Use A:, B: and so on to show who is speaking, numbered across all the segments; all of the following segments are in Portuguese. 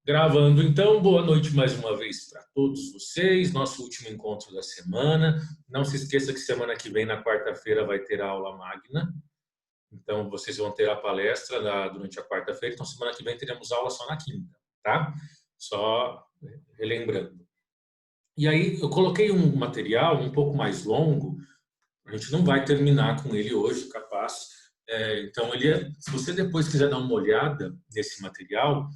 A: Gravando, então, boa noite mais uma vez para todos vocês. Nosso último encontro da semana. Não se esqueça que semana que vem, na quarta-feira, vai ter a aula magna. Então, vocês vão ter a palestra durante a quarta-feira. Então, semana que vem teremos aula só na quinta, tá? Só relembrando. E aí, eu coloquei um material um pouco mais longo. A gente não vai terminar com ele hoje, capaz. Então, se você depois quiser dar uma olhada nesse material,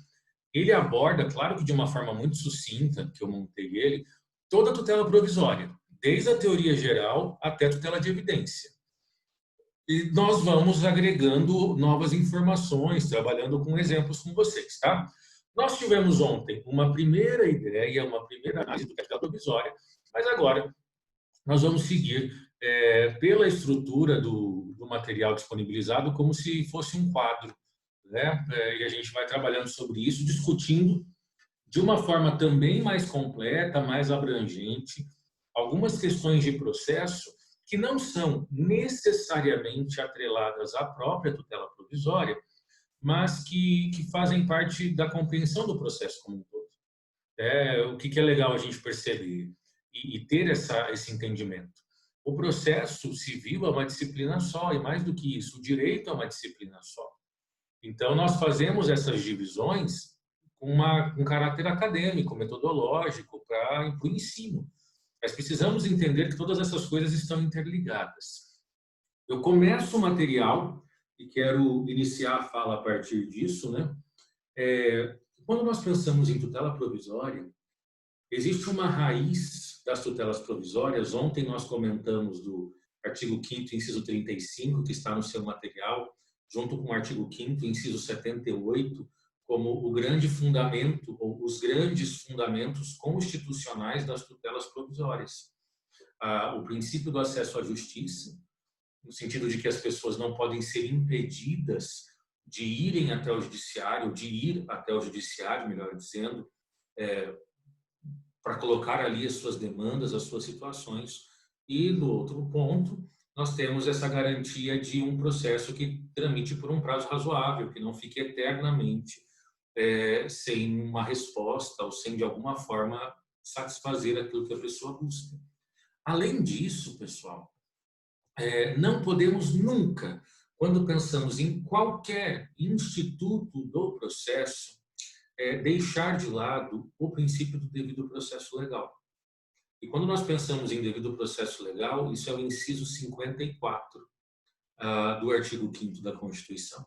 A: ele aborda, claro que de uma forma muito sucinta, que eu montei ele, toda a tutela provisória, desde a teoria geral até a tutela de evidência. E nós vamos agregando novas informações, trabalhando com exemplos com vocês, tá? Nós tivemos ontem uma primeira ideia, uma primeira análise do que é a tutela provisória, mas agora nós vamos seguir pela estrutura do material disponibilizado como se fosse um quadro, né? E a gente vai trabalhando sobre isso, discutindo de uma forma também mais completa, mais abrangente, algumas questões de processo que não são necessariamente atreladas à própria tutela provisória, mas que fazem parte da compreensão do processo como um todo. O que é legal a gente perceber e ter esse entendimento. O processo civil é uma disciplina só, e mais do que isso, o direito é uma disciplina só. Então, nós fazemos essas divisões com um caráter acadêmico, metodológico, para o ensino. Mas precisamos entender que todas essas coisas estão interligadas. Eu começo o material e quero iniciar a fala a partir disso, né? Quando nós pensamos em tutela provisória, existe uma raiz das tutelas provisórias. Ontem nós comentamos do artigo 5º, inciso 35, que está no seu material, junto com o artigo 5º, inciso 78, como o grande fundamento, ou os grandes fundamentos constitucionais das tutelas provisórias. O princípio do acesso à justiça, no sentido de que as pessoas não podem ser impedidas de irem até o judiciário, de ir até o judiciário, melhor dizendo, para colocar ali as suas demandas, as suas situações. E, no outro ponto, nós temos essa garantia de um processo que tramite por um prazo razoável, que não fique eternamente sem uma resposta ou sem, de alguma forma, satisfazer aquilo que a pessoa busca. Além disso, pessoal, não podemos nunca, quando pensamos em qualquer instituto do processo, deixar de lado o princípio do devido processo legal. E quando nós pensamos em devido processo legal, isso é o inciso 54 do artigo 5º da Constituição.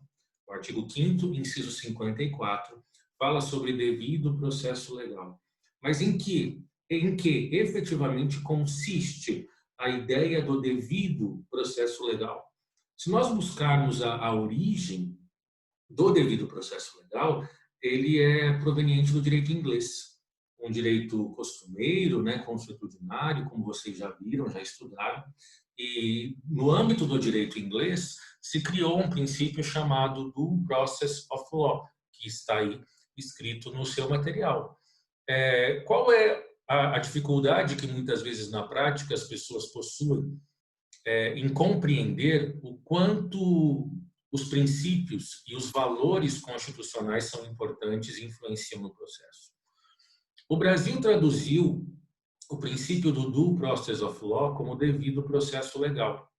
A: O artigo 5º, inciso 54, fala sobre devido processo legal. Mas em que efetivamente consiste a ideia do devido processo legal? Se nós buscarmos a origem do devido processo legal, ele é proveniente do direito inglês, um direito costumeiro, né, consuetudinário, como vocês já viram, já estudaram. E no âmbito do direito inglês se criou um princípio chamado due process of law, que está aí escrito no seu material. Qual é a dificuldade que muitas vezes na prática as pessoas possuem em compreender o quanto os princípios e os valores constitucionais são importantes e influenciam no processo? O Brasil traduziu o princípio do due process of law como devido processo legal.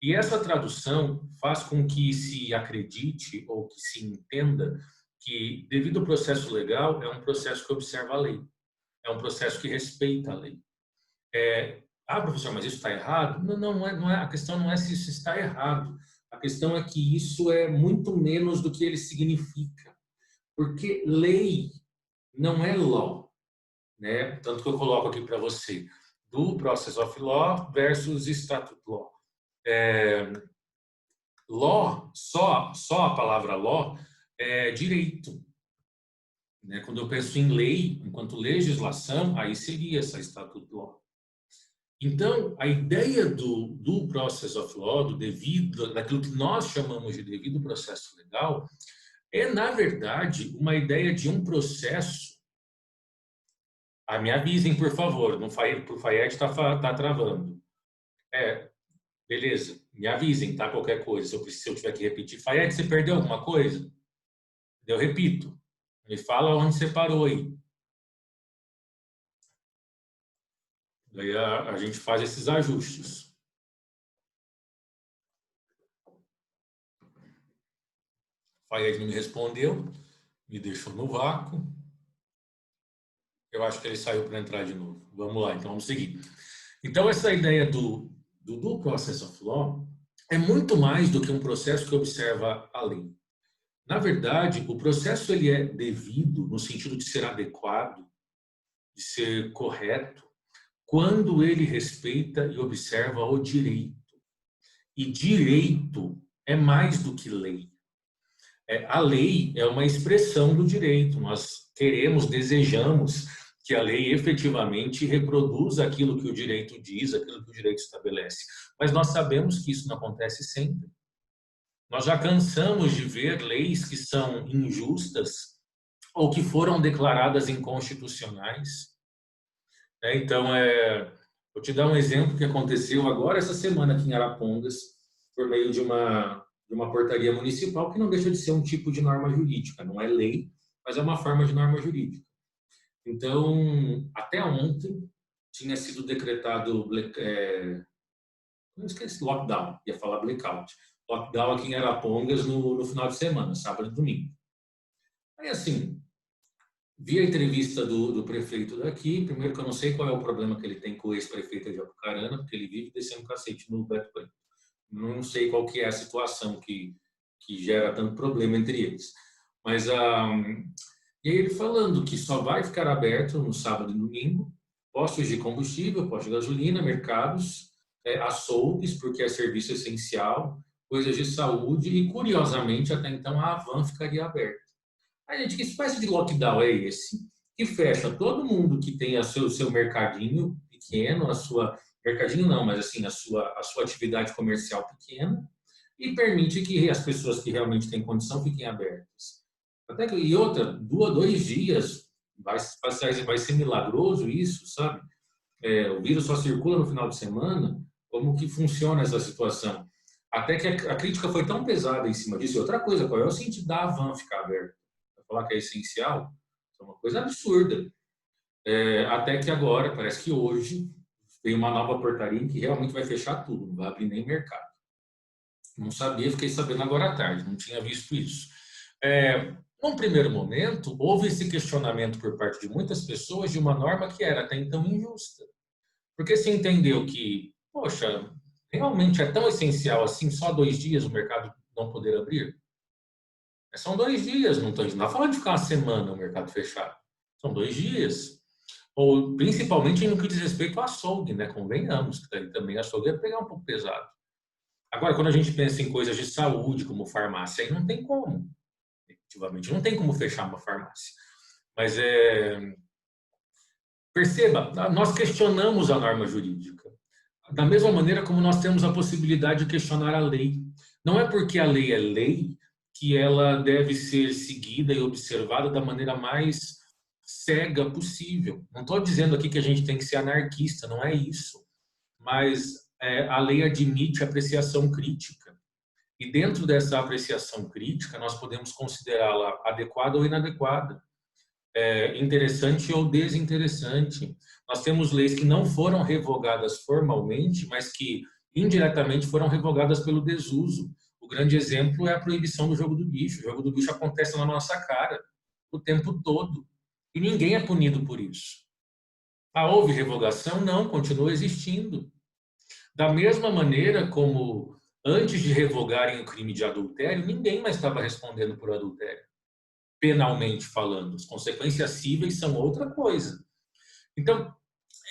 A: E essa tradução faz com que se acredite ou que se entenda que devido processo legal é um processo que observa a lei, é um processo que respeita a lei. Professor, mas isso está errado? Não é, a questão não é se isso está errado. A questão é que isso é muito menos do que ele significa. Porque lei não é law, né? Tanto que eu coloco aqui para você, do process of law versus statute law. Law, só a palavra law é direito. Né? Quando eu penso em lei, enquanto legislação, aí seria essa statute law. Então, a ideia do process of law, daquilo que nós chamamos de devido processo legal, na verdade, uma ideia de um processo. Me avisem, por favor, no Fayette está travando. Beleza, me avisem, tá? Qualquer coisa, se eu tiver que repetir. Fayette, você perdeu alguma coisa? Eu repito. Me fala onde você parou aí. Daí a gente faz esses ajustes. O Fayed não me respondeu, me deixou no vácuo. Eu acho que ele saiu para entrar de novo. Vamos lá, então vamos seguir. Então, essa ideia do due process of law é muito mais do que um processo que observa a lei. Na verdade, o processo ele é devido no sentido de ser adequado, de ser correto, quando ele respeita e observa o direito. E direito é mais do que lei. A lei é uma expressão do direito. Nós queremos, desejamos que a lei efetivamente reproduza aquilo que o direito diz, aquilo que o direito estabelece. Mas nós sabemos que isso não acontece sempre. Nós já cansamos de ver leis que são injustas ou que foram declaradas inconstitucionais. Então, vou te dar um exemplo que aconteceu agora essa semana aqui em Arapongas, por meio de uma portaria municipal que não deixa de ser um tipo de norma jurídica. Não é lei, mas é uma forma de norma jurídica. Então, até ontem tinha sido decretado não esqueci, lockdown, ia falar blackout. Lockdown aqui em Arapongas no final de semana, sábado e domingo. Aí, assim, vi a entrevista do prefeito daqui. Primeiro que eu não sei qual é o problema que ele tem com o ex-prefeito de Apucarana, porque ele vive descendo cacete no Beto Preto. Não sei qual que é a situação que gera tanto problema entre eles. Mas, e aí ele falando que só vai ficar aberto no sábado e domingo, postos de combustível, postos de gasolina, mercados, açougues, porque é serviço essencial, coisas de saúde e, curiosamente, até então a Havan ficaria aberta. Aí, gente, que espécie de lockdown é esse? Que fecha todo mundo que tem o seu mercadinho pequeno, mercadinho não, mas assim, a sua atividade comercial pequena, e permite que as pessoas que realmente têm condição fiquem abertas. E outra, 2 dias, vai ser milagroso isso, sabe? O vírus só circula no final de semana. Como que funciona essa situação? Até que a crítica foi tão pesada em cima disso. E outra coisa, qual é o sentido da Havan ficar aberta? Para falar que é essencial? É uma coisa absurda. Até que agora, parece que hoje, veio uma nova portaria em que realmente vai fechar tudo, não vai abrir nem mercado. Não sabia, fiquei sabendo agora à tarde, não tinha visto isso. Num primeiro momento, houve esse questionamento por parte de muitas pessoas de uma norma que era até então injusta. Porque se entendeu que, poxa, realmente é tão essencial assim, só 2 dias o mercado não poder abrir? São 2 dias, não estou falando de ficar uma semana o mercado fechado. São 2 dias. Ou principalmente no que diz respeito ao açougue, né? Convenhamos, que também açougue ia pegar um pouco pesado. Agora, quando a gente pensa em coisas de saúde, como farmácia, aí não tem como. Efetivamente, não tem como fechar uma farmácia. Mas perceba, nós questionamos a norma jurídica. Da mesma maneira como nós temos a possibilidade de questionar a lei. Não é porque a lei é lei que ela deve ser seguida e observada da maneira mais cega possível. Não estou dizendo aqui que a gente tem que ser anarquista, não é isso. Mas a lei admite apreciação crítica. E dentro dessa apreciação crítica, nós podemos considerá-la adequada ou inadequada, interessante ou desinteressante. Nós temos leis que não foram revogadas formalmente, mas que indiretamente foram revogadas pelo desuso. O grande exemplo é a proibição do jogo do bicho. O jogo do bicho acontece na nossa cara o tempo todo. E ninguém é punido por isso. Houve revogação? Não, continua existindo. Da mesma maneira como antes de revogarem o crime de adultério, ninguém mais estava respondendo por adultério, penalmente falando. As consequências cíveis são outra coisa. Então,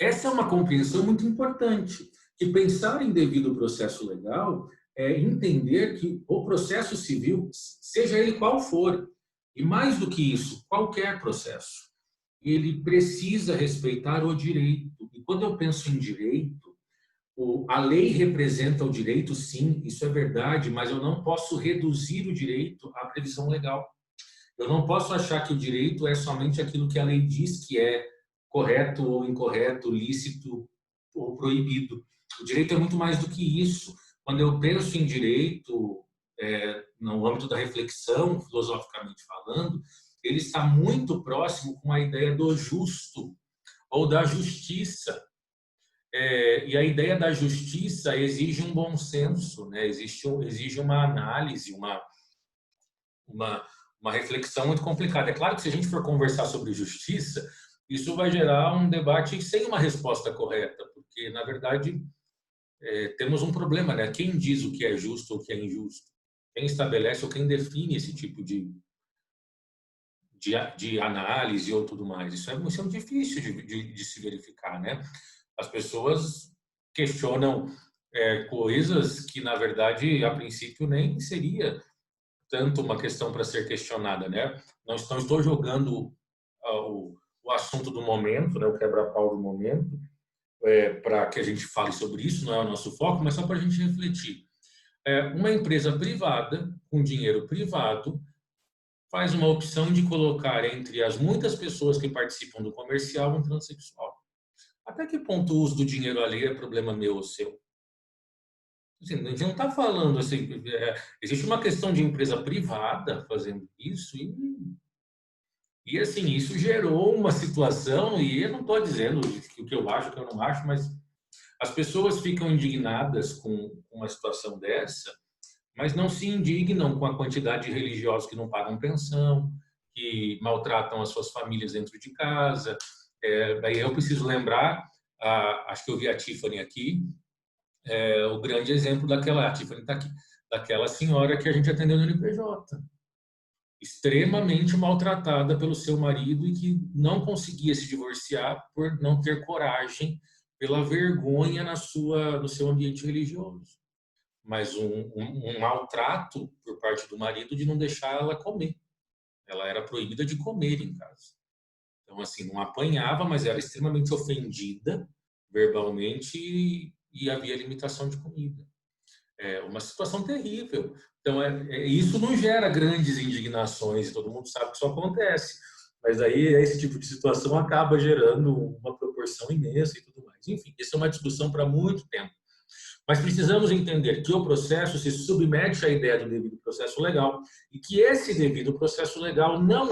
A: essa é uma compreensão muito importante, que pensar em devido processo legal é entender que o processo civil, seja ele qual for, e mais do que isso, qualquer processo, ele precisa respeitar o direito. E quando eu penso em direito, a lei representa o direito, sim, isso é verdade, mas eu não posso reduzir o direito à previsão legal. Eu não posso achar que o direito é somente aquilo que a lei diz que é correto ou incorreto, lícito ou proibido. O direito é muito mais do que isso. Quando eu penso em direito, no âmbito da reflexão, filosoficamente falando, ele está muito próximo com a ideia do justo ou da justiça. E a ideia da justiça exige um bom senso, né? Exige uma análise, uma reflexão muito complicada. É claro que se a gente for conversar sobre justiça, isso vai gerar um debate sem uma resposta correta, porque, na verdade, temos um problema, né? Quem diz o que é justo ou o que é injusto? Quem estabelece ou quem define esse tipo de análise ou tudo mais? Isso é muito difícil de se verificar, né? As pessoas questionam coisas que, na verdade, a princípio nem seria tanto uma questão para ser questionada, né? Não estou jogando o assunto do momento, né? O quebra-pau do momento, para que a gente fale sobre isso, não é o nosso foco, mas só para a gente refletir. Uma empresa privada, com dinheiro privado, faz uma opção de colocar entre as muitas pessoas que participam do comercial um transexual. Até que ponto o uso do dinheiro alheio é problema meu ou seu? Assim, a gente não está falando assim, existe uma questão de empresa privada fazendo isso e assim, isso gerou uma situação, e eu não estou dizendo o que eu acho, o que eu não acho, mas as pessoas ficam indignadas com uma situação dessa, mas não se indignam com a quantidade de religiosos que não pagam pensão, que maltratam as suas famílias dentro de casa. Daí eu preciso lembrar, acho que eu vi a Tiffany aqui, o grande exemplo daquela, a Tiffany está aqui, daquela senhora que a gente atendeu no NPJ, extremamente maltratada pelo seu marido e que não conseguia se divorciar por não ter coragem, pela vergonha no seu ambiente religioso. Mas um maltrato por parte do marido de não deixar ela comer. Ela era proibida de comer em casa. Então, assim, não apanhava, mas era extremamente ofendida verbalmente e havia limitação de comida. É uma situação terrível. Então, isso não gera grandes indignações, todo mundo sabe que isso acontece. Mas aí esse tipo de situação acaba gerando uma proporção imensa e tudo mais. Enfim, isso é uma discussão para muito tempo. Mas precisamos entender que o processo se submete à ideia do devido processo legal e que esse devido processo legal não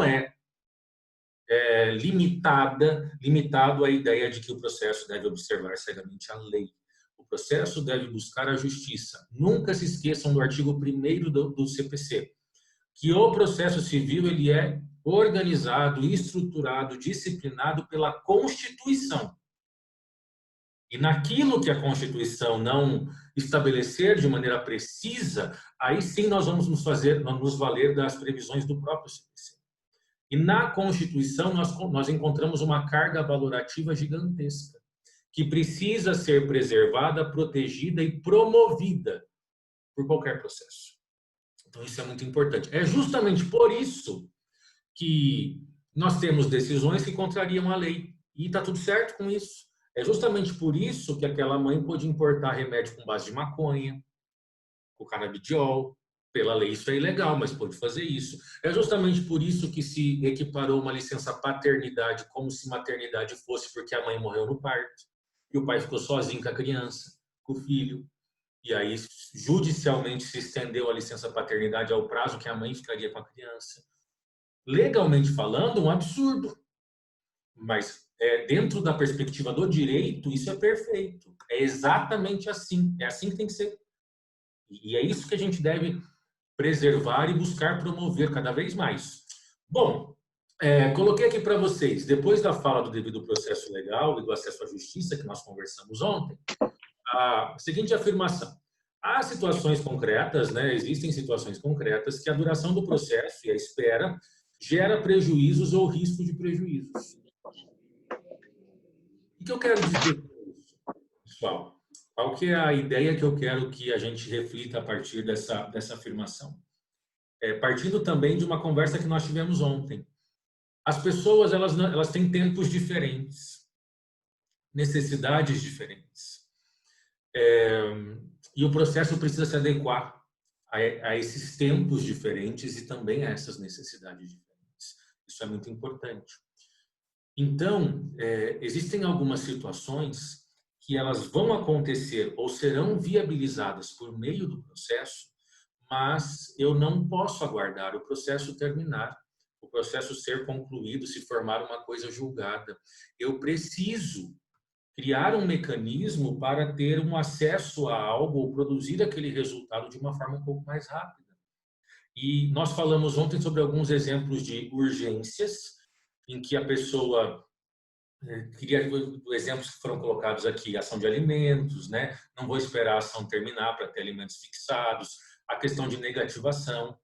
A: limitado à ideia de que o processo deve observar cegamente a lei. O processo deve buscar a justiça. Nunca se esqueçam do artigo 1º do CPC, que o processo civil ele é organizado, estruturado, disciplinado pela Constituição. E naquilo que a Constituição não estabelecer de maneira precisa, aí sim nós vamos nos valer das previsões do próprio CPC. E na Constituição nós encontramos uma carga valorativa gigantesca, que precisa ser preservada, protegida e promovida por qualquer processo. Então isso é muito importante. É justamente por isso que nós temos decisões que contrariam a lei. E está tudo certo com isso. É justamente por isso que aquela mãe pôde importar remédio com base de maconha, com canabidiol. Pela lei isso é ilegal, mas pôde fazer isso. É justamente por isso que se equiparou uma licença paternidade como se maternidade fosse porque a mãe morreu no parto e o pai ficou sozinho com a criança, com o filho. E aí judicialmente se estendeu a licença paternidade ao prazo que a mãe ficaria com a criança. Legalmente falando, um absurdo. Mas dentro da perspectiva do direito, isso é perfeito. É exatamente assim. É assim que tem que ser. E é isso que a gente deve preservar e buscar promover cada vez mais. Bom, coloquei aqui para vocês, depois da fala do devido processo legal e do acesso à justiça, que nós conversamos ontem, a seguinte afirmação. Há situações concretas, né, existem situações concretas que a duração do processo e a espera gera prejuízos ou risco de prejuízos. O que eu quero dizer com isso, pessoal? Qual que é a ideia que eu quero que a gente reflita a partir dessa afirmação? Partindo também de uma conversa que nós tivemos ontem. As pessoas elas têm tempos diferentes, necessidades diferentes. E o processo precisa se adequar a esses tempos diferentes e também a essas necessidades diferentes. Isso é muito importante. Então, existem algumas situações que elas vão acontecer ou serão viabilizadas por meio do processo, mas eu não posso aguardar o processo terminar o processo ser concluído, se formar uma coisa julgada. Eu preciso criar um mecanismo para ter um acesso a algo ou produzir aquele resultado de uma forma um pouco mais rápida. E nós falamos ontem sobre alguns exemplos de urgências, em que a pessoa queria exemplos que foram colocados aqui, ação de alimentos, né? Não vou esperar a ação terminar para ter alimentos fixados, a questão de negativação,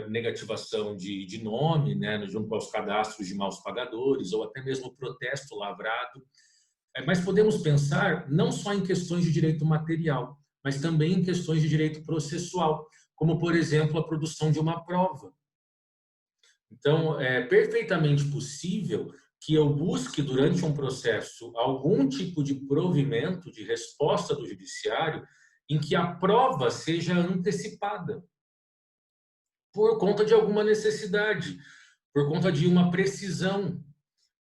A: negativação de nome, né? Junto aos cadastros de maus pagadores, ou até mesmo protesto lavrado. Mas podemos pensar não só em questões de direito material, mas também em questões de direito processual, como, por exemplo, a produção de uma prova. Então, é perfeitamente possível que eu busque, durante um processo, algum tipo de provimento, de resposta do judiciário, em que a prova seja antecipada, por conta de alguma necessidade, por conta de uma precisão.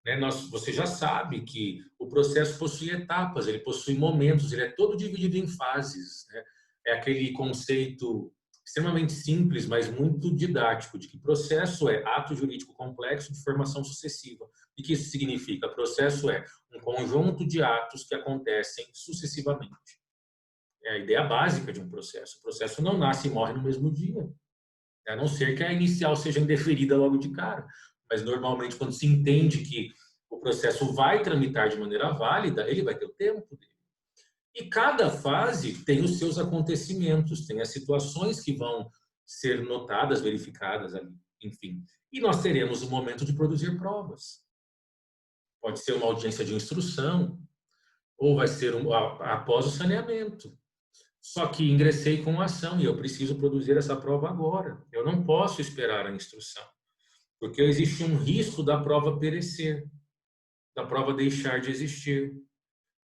A: Né? Você já sabe que o processo possui etapas, ele possui momentos, ele é todo dividido em fases. Né? É aquele conceito extremamente simples, mas muito didático, de que processo é ato jurídico complexo de formação sucessiva. E que isso significa? Processo é um conjunto de atos que acontecem sucessivamente. É a ideia básica de um processo. O processo não nasce e morre no mesmo dia, a não ser que a inicial seja indeferida logo de cara. Mas, normalmente, quando se entende que o processo vai tramitar de maneira válida, ele vai ter o tempo dele. E cada fase tem os seus acontecimentos, tem as situações que vão ser notadas, verificadas ali, enfim. E nós teremos o momento de produzir provas. Pode ser uma audiência de instrução, ou vai ser após o saneamento. Só que ingressei com a ação e eu preciso produzir essa prova agora. Eu não posso esperar a instrução, porque existe um risco da prova perecer, da prova deixar de existir.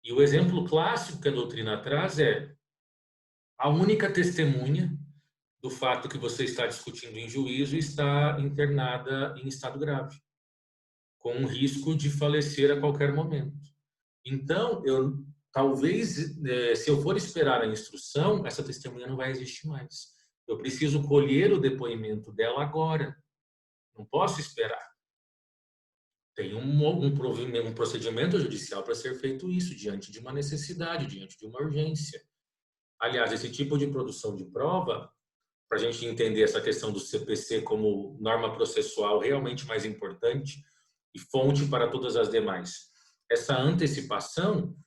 A: E o exemplo clássico que a doutrina traz é a única testemunha do fato que você está discutindo em juízo está internada em estado grave, com um risco de falecer a qualquer momento. Então, talvez, se eu for esperar a instrução, essa testemunha não vai existir mais. Eu preciso colher o depoimento dela agora. Não posso esperar. Tem um procedimento judicial para ser feito isso, diante de uma necessidade, diante de uma urgência. Aliás, esse tipo de produção de prova, para a gente entender essa questão do CPC como norma processual realmente mais importante e fonte para todas as demais. Essa antecipação,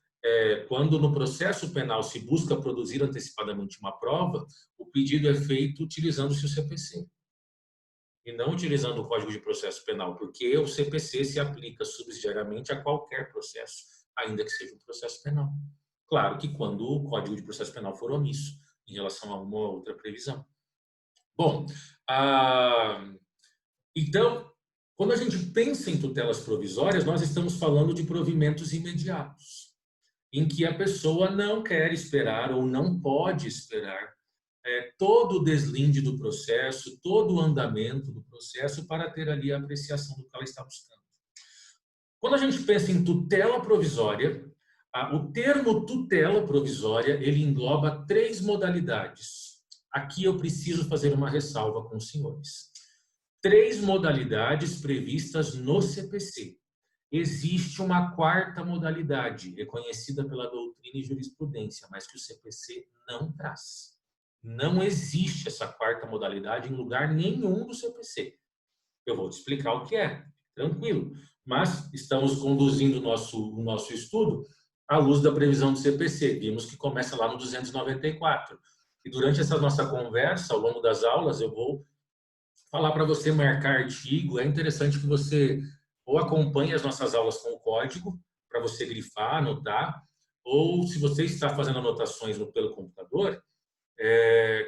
A: quando no processo penal se busca produzir antecipadamente uma prova, o pedido é feito utilizando-se o CPC e não utilizando o Código de Processo Penal, porque o CPC se aplica subsidiariamente a qualquer processo, ainda que seja um processo penal. Claro que quando o Código de Processo Penal for omisso em relação a uma ou outra previsão. Bom, então, quando a gente pensa em tutelas provisórias, nós estamos falando de provimentos imediatos, em que a pessoa não quer esperar ou não pode esperar todo o deslinde do processo, todo o andamento do processo para ter ali a apreciação do que ela está buscando. Quando a gente pensa em tutela provisória, o termo tutela provisória, ele engloba 3 modalidades. Aqui eu preciso fazer uma ressalva com os senhores. 3 modalidades previstas no CPC. Existe uma 4ª modalidade, reconhecida pela doutrina e jurisprudência, mas que o CPC não traz. Não existe essa 4ª modalidade em lugar nenhum do CPC. Eu vou te explicar o que é, tranquilo. Mas estamos conduzindo o nosso estudo à luz da previsão do CPC. Vimos que começa lá no 294. E durante essa nossa conversa, ao longo das aulas, eu vou falar para você marcar artigo. É interessante que você ou acompanhe as nossas aulas com o código, para você grifar, anotar, ou se você está fazendo anotações pelo computador,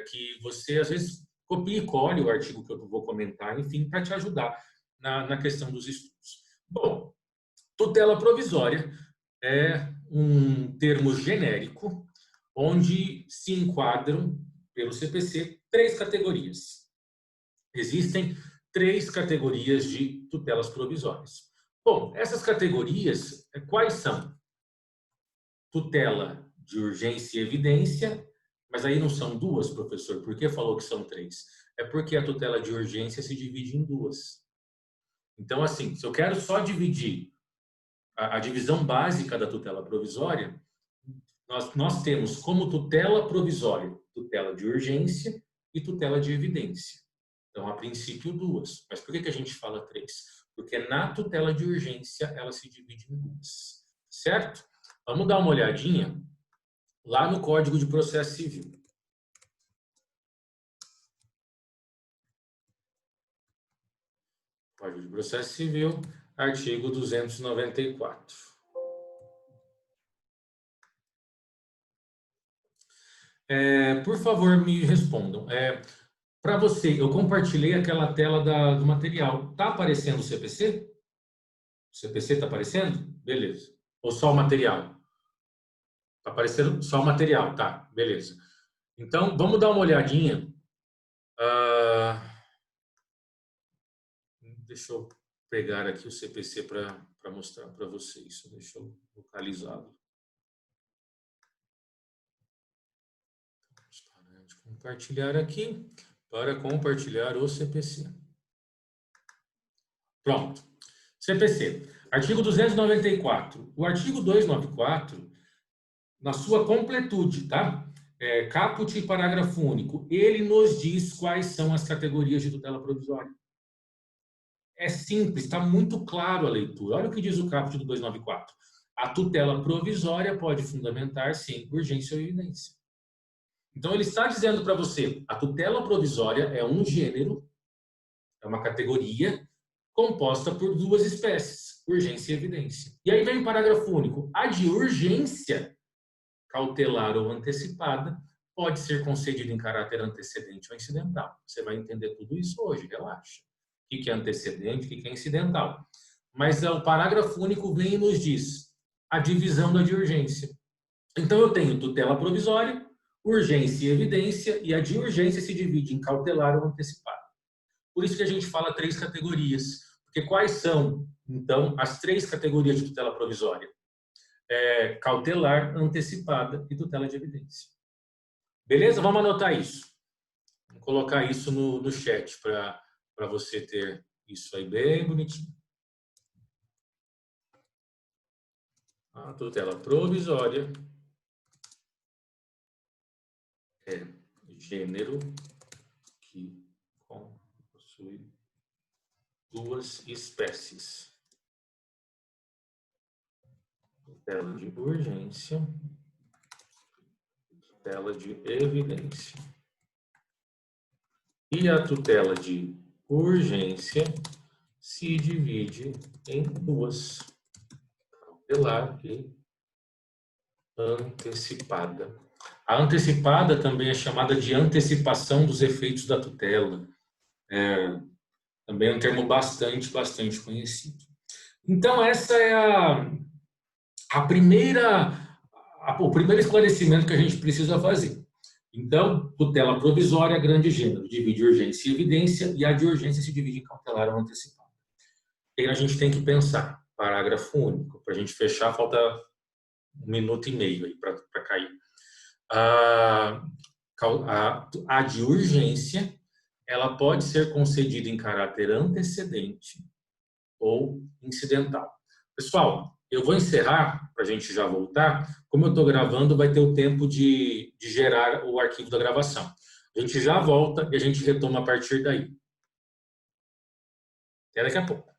A: que você, às vezes, copie e colhe o artigo que eu vou comentar, enfim, para te ajudar na questão dos estudos. Bom, tutela provisória é um termo genérico onde se enquadram, pelo CPC, 3 categorias. Existem 3 categorias de tutelas provisórias. Bom, essas categorias, quais são? Tutela de urgência e evidência, mas aí não são 2, professor. Por que falou que são 3? É porque a tutela de urgência se divide em 2. Então, assim, se eu quero só dividir a divisão básica da tutela provisória, nós temos como tutela provisória tutela de urgência e tutela de evidência. Então, a princípio, duas. Mas por que a gente fala três? Porque na tutela de urgência ela se divide em duas. Certo? Vamos dar uma olhadinha lá no Código de Processo Civil. Código de Processo Civil, artigo 294. Por favor, me respondam. Para você, eu compartilhei aquela tela do material. Está aparecendo o CPC? O CPC está aparecendo? Beleza. Ou só o material? Está aparecendo só o material, tá? Beleza. Então, vamos dar uma olhadinha. Deixa eu pegar aqui o CPC para mostrar para vocês. Deixa eu localizá-lo. Vamos parar de compartilhar aqui para compartilhar o CPC. Pronto. CPC. Artigo 294. O artigo 294, na sua completude, tá? Caput e parágrafo único, ele nos diz quais são as categorias de tutela provisória. É simples, está muito claro a leitura. Olha o que diz o caput do 294. A tutela provisória pode fundamentar, sim, urgência ou evidência. Então, ele está dizendo para você, a tutela provisória é um gênero, é uma categoria composta por duas espécies, urgência e evidência. E aí vem o parágrafo único. A de urgência, cautelar ou antecipada, pode ser concedida em caráter antecedente ou incidental. Você vai entender tudo isso hoje, relaxa. O que é antecedente, o que é incidental. Mas o parágrafo único vem e nos diz a divisão da de urgência. Então, eu tenho tutela provisória, urgência e evidência, e a de urgência se divide em cautelar ou antecipada. Por isso que a gente fala três categorias. Porque quais são, então, as três categorias de tutela provisória? Cautelar, antecipada e tutela de evidência. Beleza? Vamos anotar isso. Vou colocar isso no chat para você ter isso aí bem bonitinho. A tutela provisória é gênero que possui duas espécies. Tutela de urgência, tutela de evidência. E a tutela de urgência se divide em duas, cautelar e antecipada. A antecipada também é chamada de antecipação dos efeitos da tutela. Também é um termo bastante conhecido. Então, essa é o primeiro esclarecimento que a gente precisa fazer. Então, tutela provisória, grande gênero, divide urgência e evidência, e a de urgência se divide em cautelar ou antecipada. E aí a gente tem que pensar, parágrafo único, para a gente fechar, falta 1 minuto e meio aí para cair. A de urgência, ela pode ser concedida em caráter antecedente ou incidental. Pessoal, eu vou encerrar, para a gente já voltar. Como eu estou gravando, vai ter o tempo de gerar o arquivo da gravação. A gente já volta e a gente retoma a partir daí. Até daqui a pouco.